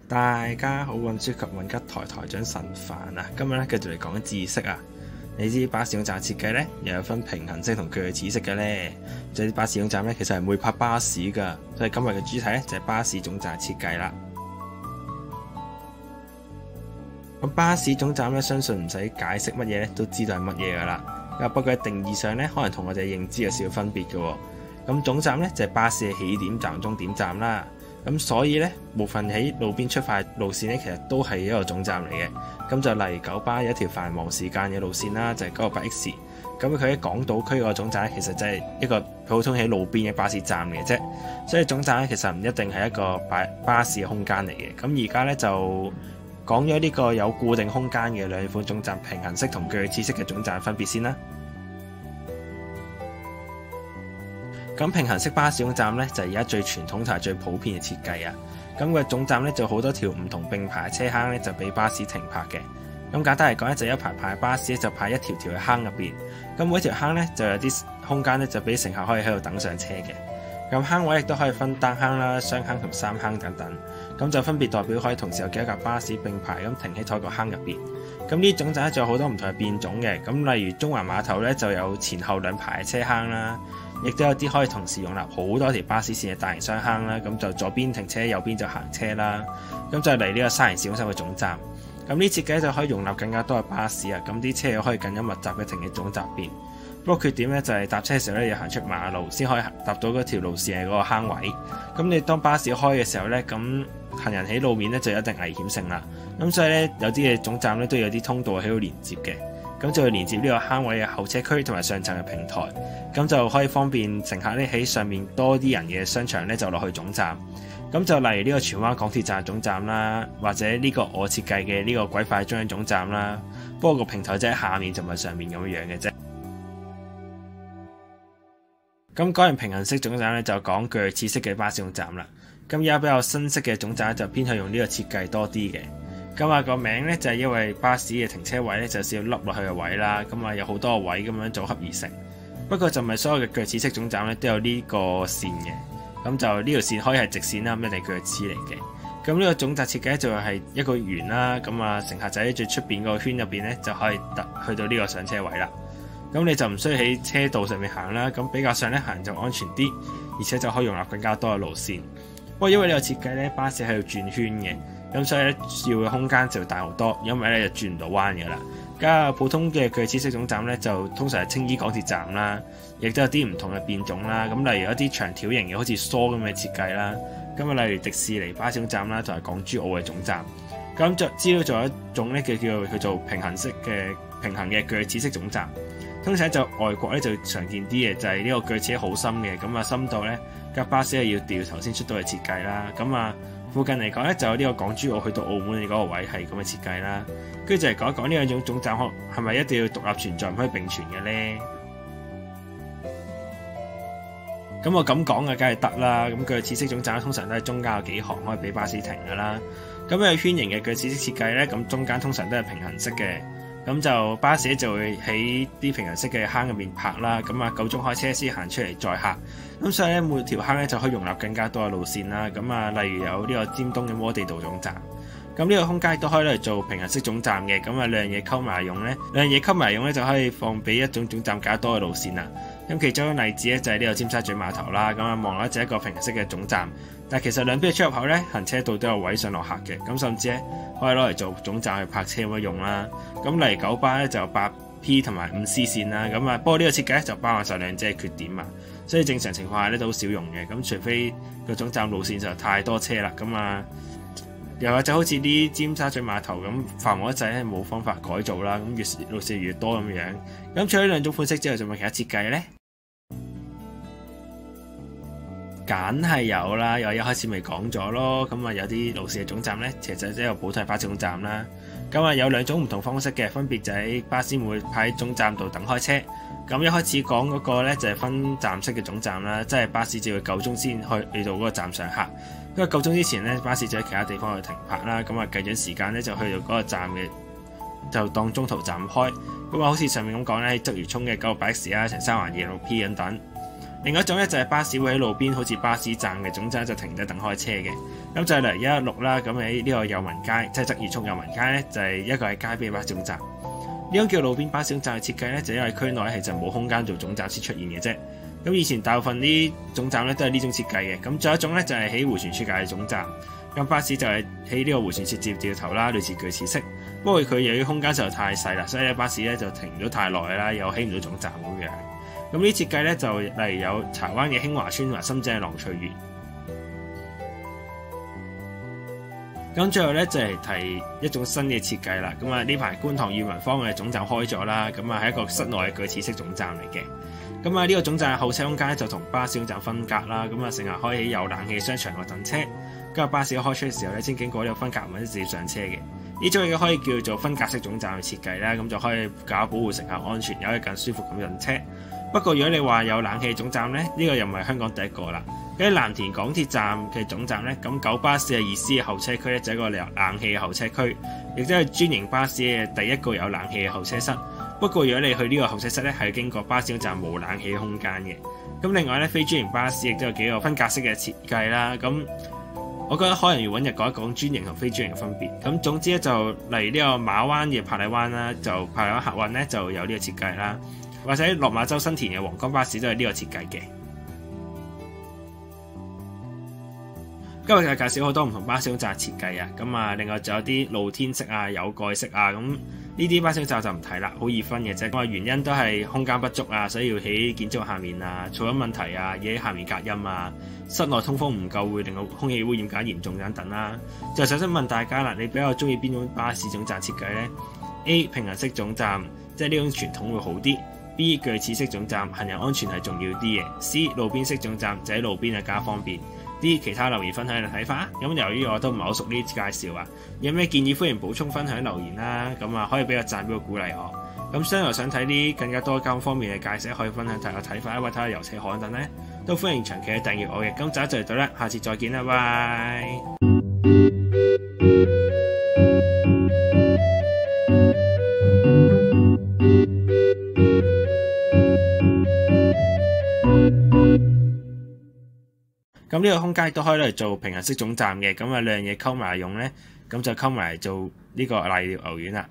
大家好，運輸及運吉台台長陳凡啊，今日咧繼續嚟講知識啊。你知巴士總站設計咧，又有分平行式同鋸齒式嘅咧。即係啲巴士總站咧，其實係唔會泊巴士噶。所以今日嘅主題咧就係巴士總站設計啦。咁巴士總站咧，相信唔使解釋乜嘢咧，都知道係乜嘢噶啦。不過喺定義上咧，可能同我哋認知有少少分別嘅。咁總站咧就係巴士嘅起點站、終點站啦。咁所以咧，部分喺路邊出發路線咧，其實都係一個總站嚟嘅。咁就例如九巴有一條繁忙時間嘅路線啦，就係98X。咁佢喺港島區個總站咧，其實就係一個普通喺路邊嘅巴士站嚟嘅啫。所以總站咧，其實唔一定係一個巴士嘅空間嚟嘅。咁而家咧就講咗呢個有固定空間嘅兩款總站，平行式同鋸齒式嘅總站分別先啦。咁平行式巴士總站咧就係而家最傳統同埋最普遍嘅設計啊。咁個總站咧就好多條唔同並排車坑咧，就俾巴士停泊嘅。咁簡單嚟講咧，就一排排巴士咧就排一條條嘅坑入邊。咁每一條坑咧就有啲空間咧，就俾乘客可以喺度等上車嘅。咁坑位亦都可以分單坑啦、雙坑同三坑等等。咁就分別代表可以同時有幾多架巴士並排咁停喺同一個坑入邊。咁呢總站咧仲有好多唔同嘅變種嘅。咁例如中環碼頭咧就有前後兩排嘅車坑啦。亦都有啲可以同時容納好多條巴士線嘅大型雙坑啦，咁就左邊停車，右邊就行車啦。咁就嚟呢個沙田市中心嘅總站，咁呢設計就可以容納更加多嘅巴士啊，咁啲車又可以更加密集嘅停喺總站邊。不過缺點咧就係搭車嘅時候咧要行出馬路先可以搭到嗰條路線嘅嗰個坑位。咁你當巴士開嘅時候咧，咁行人喺路面咧就有一定危險性啦。咁所以咧有啲嘅總站咧都有啲通道喺度連接嘅。咁就會連接呢個坑位嘅候車區同埋上層嘅平台，咁就可以方便乘客咧喺上面多啲人嘅商場咧就落去總站。咁就例如呢個荃灣港鐵站總站啦，或者呢個我設計嘅呢個軌快中央總站啦。不過個平台就喺下面，就唔係上面咁樣嘅啫。咁講完平行式總站咧，就講鋸齒式嘅巴士總站啦。咁而家比較新式嘅總站就偏向用呢個設計多啲嘅。咁啊個名咧就係因為巴士嘅停車位咧就少凹落去嘅位啦，咁啊有好多個位咁樣組合而成。不過就唔係所有嘅鋸齒式總站咧都有呢個線嘅，咁就呢條線可以係直線啦，咁一定係鋸齒嚟嘅。咁呢個總站設計就係一個圓啦，咁啊乘客仔喺最出邊個圈入邊咧就可以去到呢個上車位啦。咁你就唔需要喺車道上面行啦，咁比較上咧行就安全啲，而且就可以容納更加多嘅路線。不過因為呢個設計咧，巴士喺度轉圈嘅。咁所以咧，要嘅空間就大好多，因為咧就轉唔到彎嘅啦。加普通嘅鋸齒式總站咧，就通常係青衣港鐵站啦，亦都有啲唔同嘅變種啦。咁例如一啲長條形嘅，好似梳咁嘅設計啦。咁啊，例如迪士尼巴士總站啦，同埋港珠澳嘅總站。咁就知道仲有一種咧，叫做平行嘅鋸齒式總站。通常就外國咧就常見啲嘅，就係呢個鋸齒好深嘅，咁啊深度咧架巴士係要掉頭先出到嘅設計啦。咁啊〜附近嚟講咧，就有呢個港珠澳去到澳門嘅嗰個位係咁嘅設計啦。跟住就嚟講一講呢兩種總站係咪一定要獨立存在，唔可以並存嘅咧？咁我咁講嘅梗係得啦。咁鋸齒式總站通常都係中間有幾行可以俾巴士停㗎啦。咁有圈形嘅鋸齒式設計咧，咁中間通常都係平行式嘅。咁就巴士就會喺啲平行式嘅坑入面泊啦，咁啊夠鐘開車先行出嚟載客。咁所以咧每條坑咧就可以容納更加多嘅路線啦。咁啊例如有呢個尖東嘅摩地道總站，咁呢個空間亦都可以嚟做平行式總站嘅。咁啊兩樣嘢溝埋用咧，就可以放俾一種總站更加多嘅路線啦。咁其中一個例子咧就係呢個尖沙咀碼頭啦。咁啊望落就係一個平行式嘅總站，但係其實兩邊嘅出入口咧行車道都有位上落客嘅。咁甚至咧可以攞嚟做總站去泊車咁樣用啦。咁例如九巴咧就有8P 同埋5C 線啦。咁啊不過呢個設計咧就包含晒兩者嘅缺點啊。所以正常情況下咧都好少用嘅。咁除非個總站路線就太多車啦。咁啊又或者好似啲尖沙咀碼頭咁繁忙一陣咧冇方法改造啦。咁路線越多咁樣。咁除咗兩種款式之外，仲有其他設計咧？梗係有啦，又一開始咪講咗咯。咁啊有啲路線嘅總站咧，其實即係普通係巴士總站啦。咁啊有兩種唔同方式嘅，分別就喺巴士會派喺總站度等開車。咁一開始講嗰個咧就係分站式嘅總站啦，即係巴士就要夠鐘先去到嗰個站上客。因為夠鐘之前咧，巴士就喺其他地方去停泊啦。咁啊計準時間咧就去到嗰個站嘅，就當中途站開。咁啊好似上面咁講咧，鰂魚涌嘅98X啦、長沙灣26P 等等。另外一種咧就係巴士會喺路邊好似巴士站嘅總站就停低等開車嘅。咁就例如116啦，咁喺呢個友民街，即係鰂魚涌友民街咧，就係一個係街邊巴士總站。呢種叫路邊巴士總站嘅設計咧，就因為區內係就冇空間做總站先出現嘅啫。咁以前大部分啲總站咧都係呢種設計嘅。咁仲有一種咧就係喺迴旋處界嘅總站。咁巴士就係喺呢個迴旋處接掉頭啦，類似鋸齒式。不過佢由於空間實在太細啦，所以巴士咧就停唔到太耐啦，又起唔到總站咁樣。咁呢設計咧就例如有柴灣嘅興華邨同埋深圳嘅郎翠園。咁最後咧就係提一種新嘅設計啦。咁啊呢排觀塘裕民坊嘅總站開咗啦，咁啊係一個室內嘅鋸齒式總站嚟嘅。咁啊呢個總站嘅候車空間就同巴士總站分隔啦。咁啊成日開喺有冷氣商場嘅等車，跟住巴士開出嘅時候咧先經過呢個分隔門先至上車嘅。呢種亦可以叫做分隔式總站嘅設計啦，咁就可以搞保護乘客安全，有一更舒服咁上車。不過如果你話有冷氣總站咧，呢個又唔係香港第一個啦。喺藍田港鐵站嘅總站咧，咁九巴士42 C 嘅候車區咧就係一個冷氣嘅候車區，亦都係專營巴士嘅第一個有冷氣嘅候車室。不過如果你去呢個候車室咧，係經過巴士總站冇冷氣嘅空間嘅。咁另外咧，非專營巴士亦都有幾個分隔式嘅設計啦。咁我覺得可能要揾日講一講專營同非專營嘅分別。咁總之咧，就例如呢個馬灣嘅珀麗灣啦，就珀麗灣客運咧就有呢個設計啦，或者落馬洲新田嘅皇崗巴士都係呢個設計嘅。今日就介紹好多唔同巴士總站設計啊，咁啊，另外仲有啲露天式啊、有蓋式啊，咁呢啲巴士總站就唔睇啦，好易分嘅啫。咁啊，原因都係空間不足啊，所以要喺建築下面啊，噪音問題啊，要喺下面隔音啊，室內通風唔夠會令到空氣污染更加嚴重等等啦。就想問大家啦，你比較中意邊種巴士總站設計呢？ A 平衡式總站，即係呢種傳統會好啲。B 鋸齒式總站，行人安全係重要啲嘅。C 路邊式總站，就喺路邊啊，加方便。啲其他留言分享你睇法。咁由於我都唔係好熟呢啲介紹啊，有咩建議歡迎補充分享留言啦。咁啊可以俾個讚俾個鼓勵我。咁將來想睇啲更加多交通方面嘅介紹，可以分享睇我睇法，或者睇下遊車河等咧，都歡迎長期訂閱我嘅。今集就嚟到啦，下次再見啦，拜拜。咁呢個空間亦都可以嚟做平衡式總站嘅，咁啊兩樣嘢溝埋用咧，咁就溝埋做呢個瀨尿牛丸啦。